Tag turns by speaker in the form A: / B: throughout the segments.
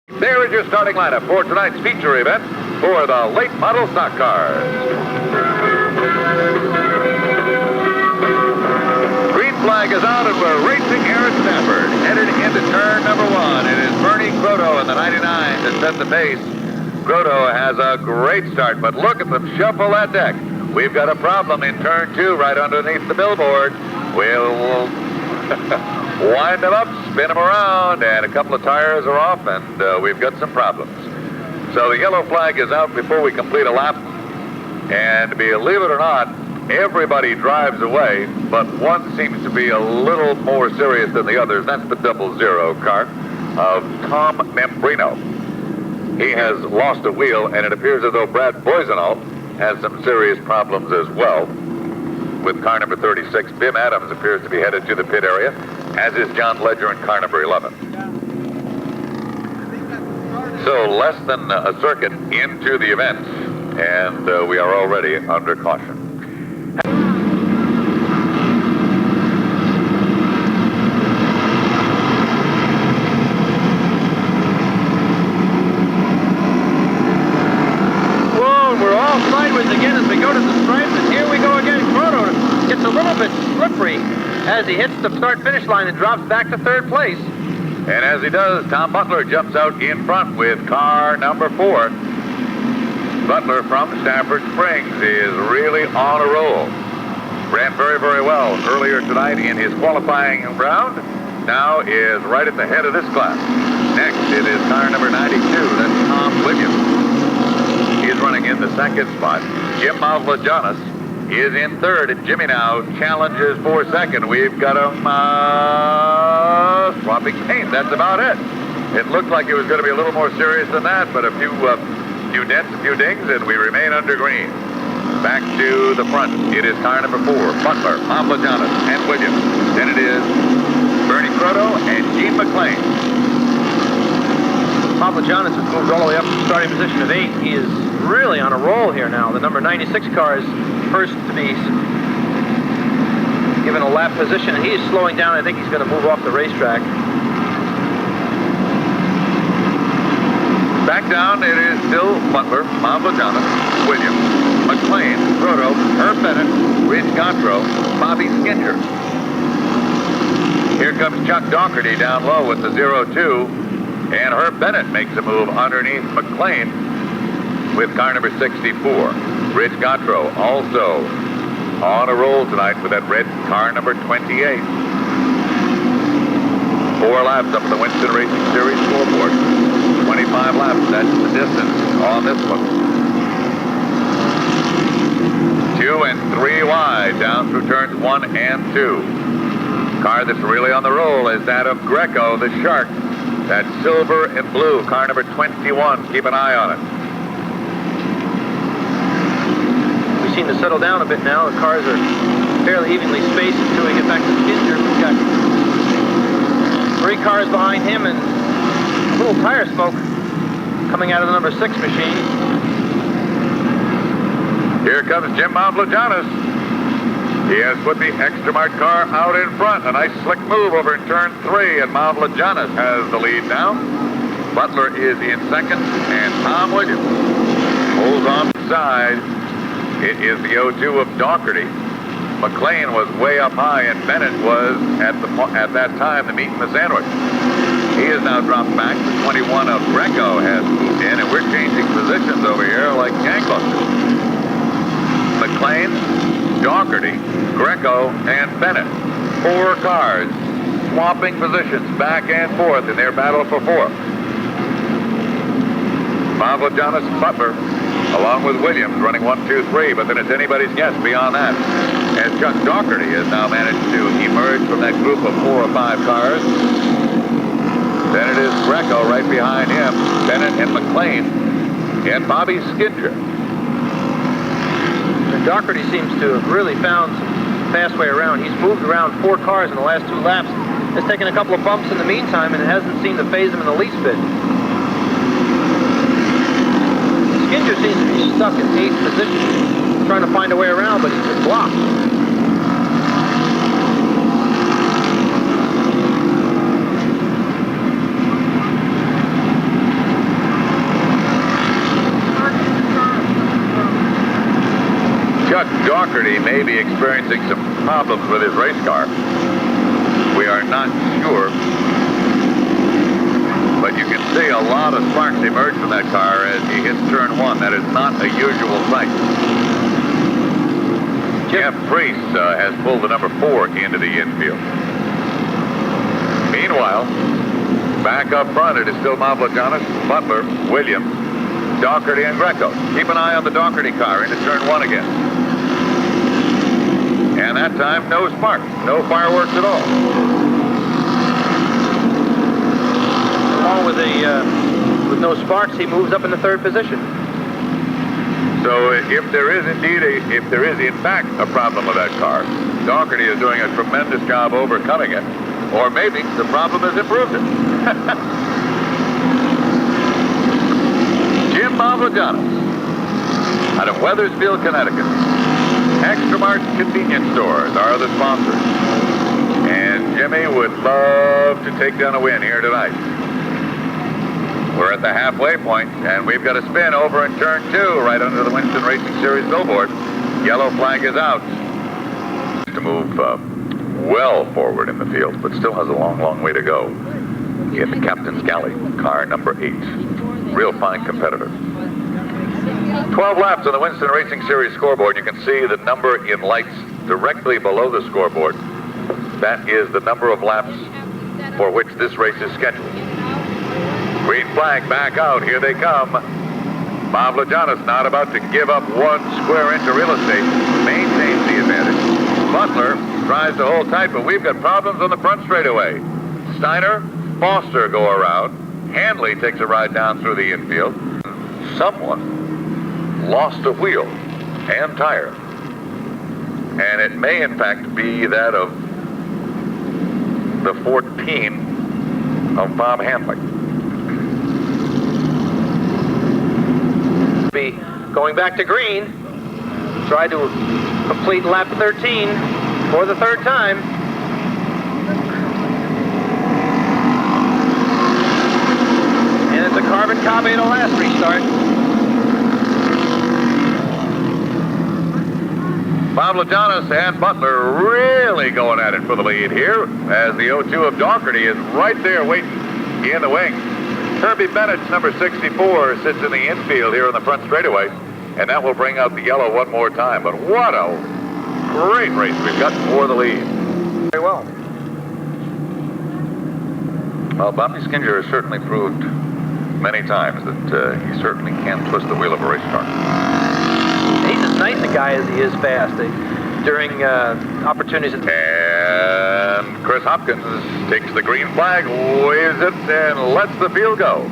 A: There is your starting lineup for tonight's feature event for the late model stock cars. Green flag is out and we're racing here at Stafford. Headed into turn number 1. It is Bernie Grotto in the 99 that set the pace. Grotto has a great start, but look at them shuffle that deck. We've got a problem in turn 2 right underneath the billboard. We'll wind them up, spin them around, and a couple of tires are off, and we've got some problems. So the yellow flag is out before we complete a lap. And believe it or not, everybody drives away, but one seems to be a little more serious than the others. That's the 00 car of Tom Membrino. He has lost a wheel, and it appears as though Brad Boisenau has some serious problems as well. With car number 36, Bim Adams appears to be headed to the pit area, as is John Ledger in car number 11. So less than a circuit into the event, and we are already under caution.
B: Again as we go to the stripes, and here we go again. Grotto gets a little bit slippery as he hits the start-finish line and drops back to third place.
A: And as he does, Tom Butler jumps out in front with car number 4. Butler from Stafford Springs is really on a roll. Ran very, very well earlier tonight in his qualifying round. Now is right at the head of this class. Next, it is car number 92. That's Tom Williams. He's running in the second spot. Jim Mavlajanis is in third, and Jimmy now challenges for second. We've got him swapping paint. That's about it. It looked like it was going to be a little more serious than that, but a few dents, a few dings, and we remain under green. Back to the front. It is car number 4, Butler, Mavlajanis, and Williams. Then it is Bernie Grotto and Gene McLean.
B: Mavlajanis has moved all the way up to the starting position of 8. He is really on a roll here now. The number 96 car is first to be given a lap position, and he is slowing down. I think he's going to move off the racetrack.
A: Back down, it is still Butler, Mavlajanis, Williams, McLean, Grotto, Herb Bennett, Rich Gautreau, Bobby Skinger. Here comes Chuck Docherty down low with the 02, and Herb Bennett makes a move underneath McLean with car number 64. Rich Gautreau also on a roll tonight with that red car number 28. 4 laps up the Winston Racing Series scoreboard. 25 laps, that's the distance on this one. 2 and 3 wide down through turns 1 and 2. Car that's really on the roll is that of Greco, the Shark. That silver and blue, car number 21. Keep an eye on it.
B: We seem to settle down a bit now. The cars are fairly evenly spaced until we get back to Skinger. We've got 3 cars behind him and a little tire smoke coming out of the number 6 machine.
A: Here comes Jim Mavlajanis. He has put the extra marked car out in front. A nice slick move over in turn 3, and Mavlajanis has the lead now. Butler is in second, and Tom Williams holds on the side. It is the 02 of Docherty. McLean was way up high, and Bennett was at that time the meat in the sandwich. He has now dropped back. The 21 of Greco has moved in, and we're changing positions over here like gangbusters. McLean, Docherty, Greco, and Bennett. 4 cars swapping positions back and forth in their battle for 4th. Mavlajanis and Butler, along with Williams, running 1, 2, 3, but then it's anybody's guess beyond that. As Chuck Docherty has now managed to emerge from that group of 4 or 5 cars. Then it is Greco right behind him, Bennett and McLean, and Bobby Skinger.
B: Docherty seems to have really found some fast way around. He's moved around 4 cars in the last 2 laps. Has taken a couple of bumps in the meantime, and it hasn't seemed to faze him in the least bit. Skinger seems to be stuck in 8th position, trying to find a way around, but he's been blocked.
A: may be experiencing some problems with his race car. We are not sure. But you can see a lot of sparks emerge from that car as he hits turn 1. That is not a usual sight. Jeff Priest has pulled the number 4 into the infield. Meanwhile, back up front, it is still Mavrogiannis, Butler, Williams, Docherty, and Greco. Keep an eye on the Docherty car into turn 1 again. And that time, no sparks, no fireworks at all.
B: Along with no sparks, he moves up in the 3rd position.
A: So if there is in fact a problem with that car, Docherty is doing a tremendous job overcoming it, or maybe the problem has improved it. Jim Mavrogiannis out of Wethersfield, Connecticut. Extra Mart convenience stores are the sponsors. And Jimmy would love to take down a win here tonight. We're at the halfway point, and we've got a spin over in turn 2, right under the Winston Racing Series billboard. Yellow flag is out. To move well forward in the field, but still has a long, long way to go. In the Captain's Galley, car number 8. Real fine competitor. 12 laps on the Winston Racing Series scoreboard. You can see the number in lights directly below the scoreboard. That is the number of laps for which this race is scheduled. Green flag back out. Here they come. Mavrogiannis not about to give up 1 square inch of real estate. Maintains the advantage. Butler tries to hold tight, but we've got problems on the front straightaway. Steiner, Foster go around. Hanley takes a ride down through the infield. Someone lost a wheel and tire. And it may, in fact, be that of the 14 of Bob Hanley.
B: Be going back to green. Try to complete lap 13 for the 3rd time. And it's a carbon copy of the last restart.
A: Mavrogiannis and Butler really going at it for the lead here, as the 0-2 of Docherty is right there waiting in the wings. Kirby Bennett's number 64 sits in the infield here on the front straightaway, and that will bring out the yellow one more time. But what a great race we've got for the lead.
B: Very well.
A: Well, Bobby Skinger has certainly proved many times that he certainly can twist the wheel of a race car.
B: He's as nice a guy as he is fast. During opportunities.
A: And Chris Hopkins takes the green flag, waves it, and lets the field go.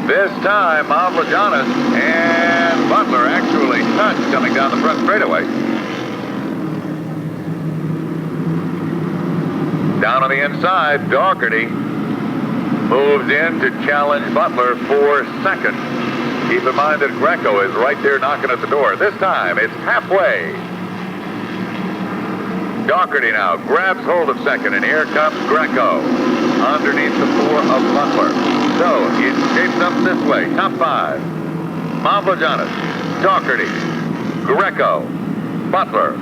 A: This time, Mavrogiannis and Butler actually touch coming down the front straightaway. Down on the inside, Docherty moves in to challenge Butler for 2nd. Keep in mind that Greco is right there knocking at the door. This time, it's halfway. Docherty now grabs hold of 2nd, and here comes Greco underneath the 4 of Butler. So, it shapes up this way. Top 5. Mavrogiannis, Docherty, Greco, Butler,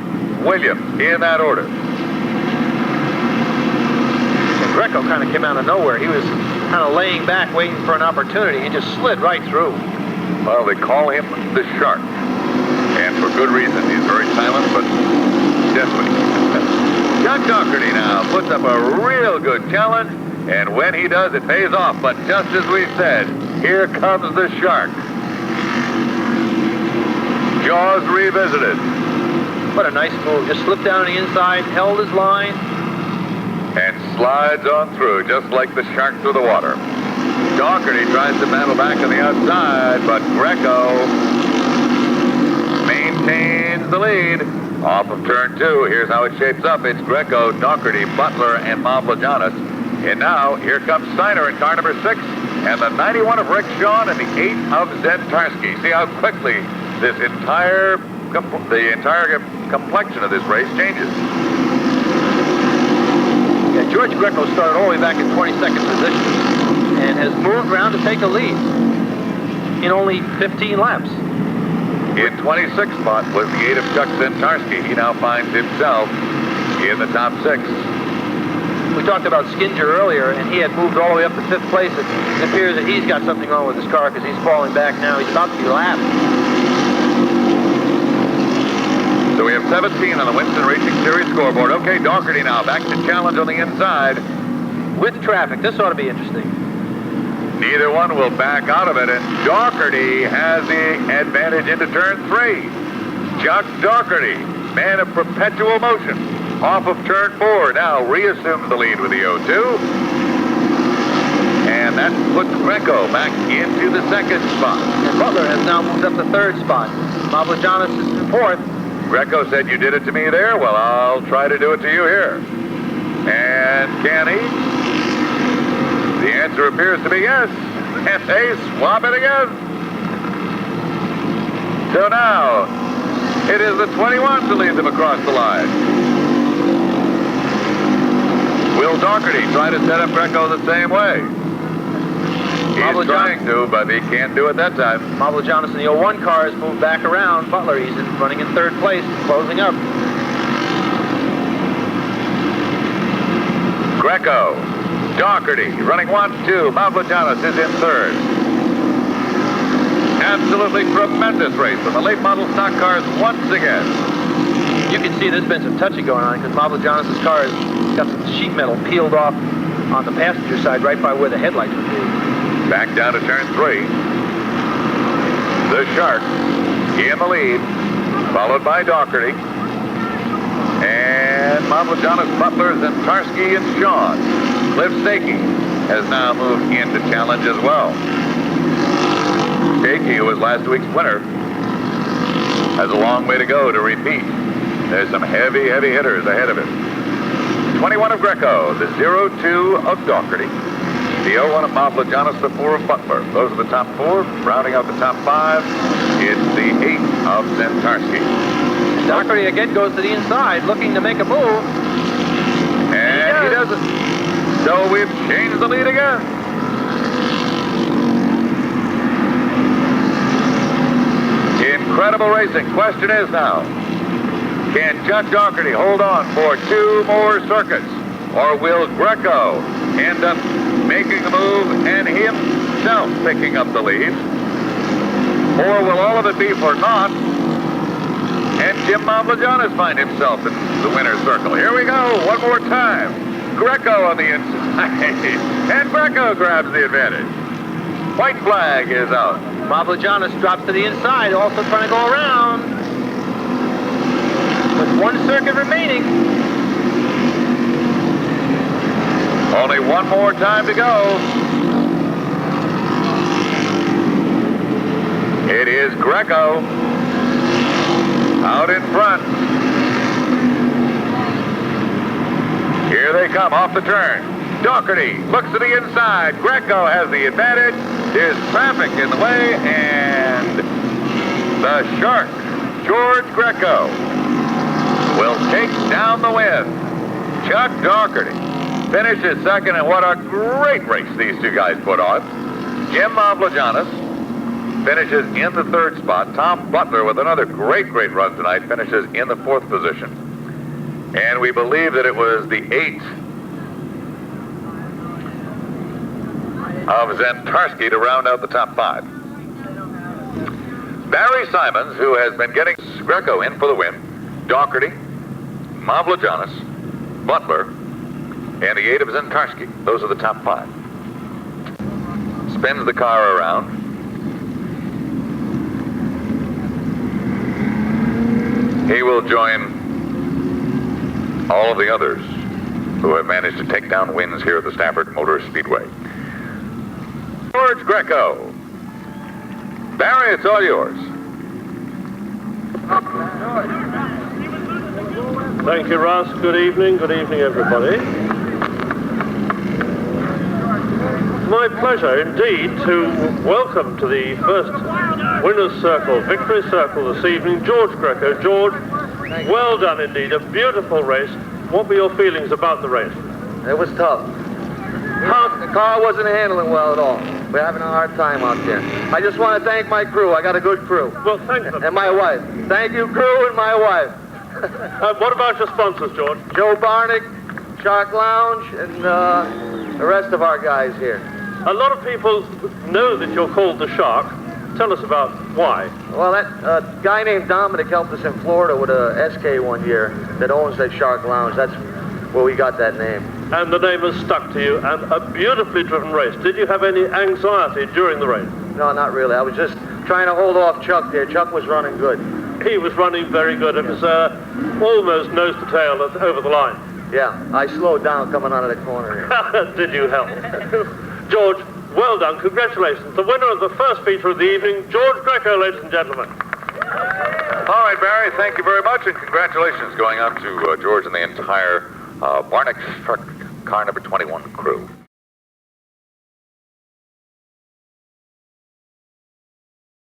A: Williams, in that order.
B: And Greco kind of came out of nowhere. He was kind of laying back, waiting for an opportunity. He just slid right through.
A: Well, they call him the Shark. And for good reason. He's very silent, but definitely. Chuck Docherty now puts up a real good challenge, and when he does, it pays off. But just as we said, here comes the Shark. Jaws revisited.
B: What a nice move. Just slipped down on the inside, held his line.
A: And slides on through, just like the shark through the water. Docherty tries to battle back on the outside, but Greco maintains the lead. Off of turn 2, here's how it shapes up. It's Greco, Docherty, Butler, and Mavrogiannis. And now, here comes Steiner in car number 6, and the 91 of Rick Shawn and the 8 of Zed Tarski. See how quickly this entire complexion of this race changes.
B: Yeah, George Greco started all the way back in 22nd position and has moved around to take a lead in only 15 laps.
A: In 26th spot was the 8 of Chuck Docherty. He now finds himself in the top 6.
B: We talked about Skinger earlier, and he had moved all the way up to 5th place. It appears that he's got something wrong with his car because he's falling back now. He's about to be lapped.
A: So we have 17 on the Winston Racing Series scoreboard. Okay, Docherty now back to challenge on the inside.
B: With traffic, this ought to be interesting.
A: Neither one will back out of it, and Docherty has the advantage into turn 3. Chuck Docherty, man of perpetual motion, off of turn 4, now reassumes the lead with the 0-2. And that puts Greco back into the 2nd spot.
B: And Butler has now moved up to 3rd spot. Mavrogiannis is in 4th.
A: Greco said, "You did it to me there? Well, I'll try to do it to you here." And can he? The answer appears to be yes. And they swap it again. So now, it is the 21 to lead them across the line. Will Docherty try to set up Greco the same way? He's trying to, but he can't do it that time.
B: Mavrogiannis in the 01 car has moved back around. Butler, he's running in 3rd place, closing up.
A: Greco, Docherty running 1-2. Mavrogiannis is in 3rd. Absolutely tremendous race from the late model stock cars once again.
B: You can see there's been some touching going on because Mavrogiannis' car has got some sheet metal peeled off on the passenger side right by where the headlights would be.
A: Back down to turn 3. The Shark in the lead, followed by Docherty. And Mavrogiannis, Butler, Docherty, and Sean. Cliff Stakey has now moved into challenge as well. Stakey, who was last week's winner, has a long way to go to repeat. There's some heavy, heavy hitters ahead of him. 21 of Greco, the 0-2 of Docherty, the 0-1 of Mavrogiannis, the 4 of Butler. Those are the top 4. Rounding out the top 5, it's the 8 of Docherty.
B: Docherty again goes to the inside, looking to make a move.
A: And he does it. So we've changed the lead again. Incredible racing. Question is now, can Chuck Docherty hold on for 2 more circuits? Or will Greco end up making the move and himself picking up the lead? Or will all of it be for naught and Jim Mavrogiannis find himself in the winner's circle? Here we go, one more time. Greco on the inside, and Greco grabs the advantage. White flag is out.
B: Mavrogiannis drops to the inside, also trying to go around. With 1 circuit remaining.
A: Only one more time to go. It is Greco out in front. Here they come off the turn. Docherty looks to the inside. Greco has the advantage. There's traffic in the way, and the Shark, George Greco, will take down the win. Chuck Docherty finishes 2nd, and what a great race these two guys put on. Jim Mavrogiannis finishes in the 3rd spot. Tom Butler, with another great run tonight, finishes in the 4th position. And we believe that it was the 8 of Docherty to round out the top 5. Barry Simons, who has been getting Greco in for the win, Docherty, Mavrogiannis, Butler, and the 8 of Docherty. Those are the top 5. Spins the car around. He will join all of the others who have managed to take down wins here at the Stafford Motor Speedway. George Greco. Barry, it's all yours.
C: Thank you, Russ. Good evening, everybody. My pleasure indeed to welcome to the first Winner's Circle, Victory Circle this evening, George Greco. George, well done indeed, a beautiful race. What were your feelings about the race?
D: It was tough. The car wasn't handling well at all. We're having a hard time out there. I just want to thank my crew. I got a good crew.
C: Well, thank them.
D: And my wife. Thank you, crew, and my wife.
C: What about your sponsors, George?
D: Joe Barnick, Shark Lounge, and the rest of our guys here.
C: A lot of people know that you're called the Shark. Tell us about why.
D: Well, that guy named Dominic helped us in Florida with a SK one year that owns that Shark Lounge. That's where we got that name.
C: And the name has stuck to you, and a beautifully driven race. Did you have any anxiety during the race?
D: No, not really. I was just trying to hold off Chuck there. Chuck was running good.
C: He was running very good. It was almost nose to tail over the line.
D: Yeah, I slowed down coming out of the corner here.
C: Did you help? George, well done. Congratulations. The winner of the first feature of the evening, George Greco, ladies and gentlemen.
A: All right, Barry, thank you very much, and congratulations going out to George and the entire Barnick Truck Car number 21 crew.